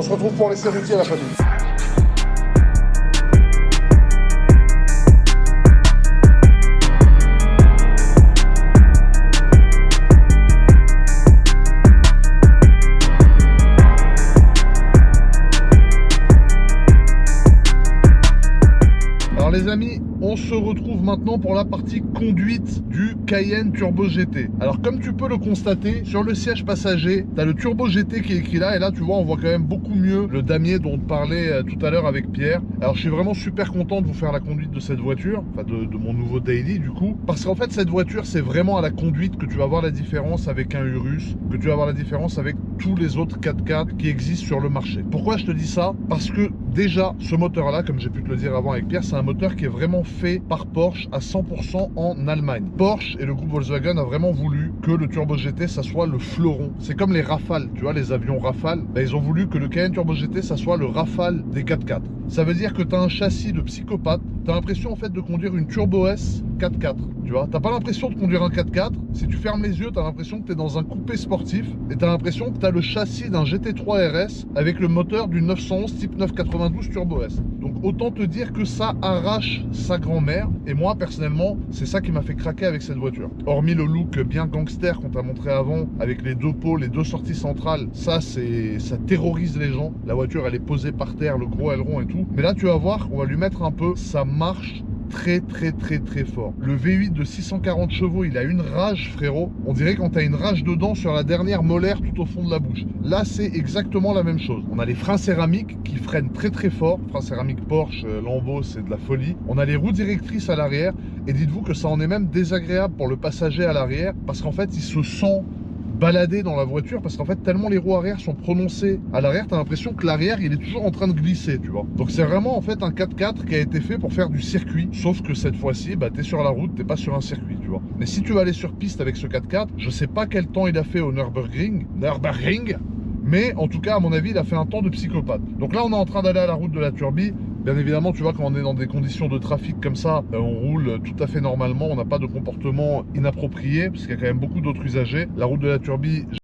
On se retrouve pour l'essai routier, la famille. Alors les amis, on se retrouve maintenant pour la partie conduite du Cayenne Turbo GT. Alors comme tu peux le constater, sur le siège passager, tu as le Turbo GT qui est écrit là. Et là, tu vois, on voit quand même beaucoup mieux le damier dont on parlait tout à l'heure avec Pierre. Alors je suis vraiment super content de vous faire la conduite de cette voiture, enfin de mon nouveau daily du coup. Parce qu'en fait, cette voiture, c'est vraiment à la conduite que tu vas voir la différence avec un Urus, que tu vas voir la différence avec tous les autres 4x4 qui existent sur le marché. Pourquoi je te dis ça? Parce que déjà, ce moteur-là, comme j'ai pu te le dire avant avec Pierre, c'est un moteur qui est vraiment fait par Porsche à 100% en Allemagne. Porsche et le groupe Volkswagen a vraiment voulu que le Turbo GT, ça soit le fleuron. C'est comme les Rafales, tu vois, les avions Rafale. Ben, ils ont voulu que le Cayenne Turbo GT, ça soit le Rafale des 4x4. Ça veut dire que tu as un châssis de psychopathe. Tu as l'impression en fait de conduire une Turbo S 4x4. Tu vois, t'as pas l'impression de conduire un 4x4. Si tu fermes les yeux, tu as l'impression que tu es dans un coupé sportif. Et tu as l'impression que tu as le châssis d'un GT3 RS avec le moteur du 911 type 992 Turbo S. Donc autant te dire que ça arrache sa grand-mère. Et moi personnellement, c'est ça qui m'a fait craquer avec cette voiture. Hormis le look bien gangster qu'on t'a montré avant, avec les deux pots, les deux sorties centrales, ça terrorise les gens. La voiture elle est posée par terre, le gros aileron et tout. Mais là tu vas voir, on va lui mettre un peu, ça marche très fort. Le V8 de 640 chevaux, il a une rage frérot. On dirait quand t'as une rage dedans sur la dernière molaire tout au fond de la bouche. Là c'est exactement la même chose. On a les freins céramiques qui freinent très fort. Freins céramiques Porsche, Lambo, c'est de la folie. On a les roues directrices à l'arrière. Et dites-vous que ça en est même désagréable pour le passager à l'arrière. Parce qu'en fait il se sent balader dans la voiture, parce qu'en fait tellement les roues arrière sont prononcées à l'arrière, tu as l'impression que l'arrière il est toujours en train de glisser, tu vois. Donc c'est vraiment en fait un 4x4 qui a été fait pour faire du circuit, sauf que cette fois-ci bah, tu es sur la route, t'es pas sur un circuit, tu vois. Mais si tu vas aller sur piste avec ce 4x4, je sais pas quel temps il a fait au Nürburgring, mais en tout cas à mon avis il a fait un temps de psychopathe. Donc là on est en train d'aller à la route de la Turbie. Bien évidemment, tu vois, quand on est dans des conditions de trafic comme ça, on roule tout à fait normalement, on n'a pas de comportement inapproprié, parce qu'il y a quand même beaucoup d'autres usagers. La route de la Turbie,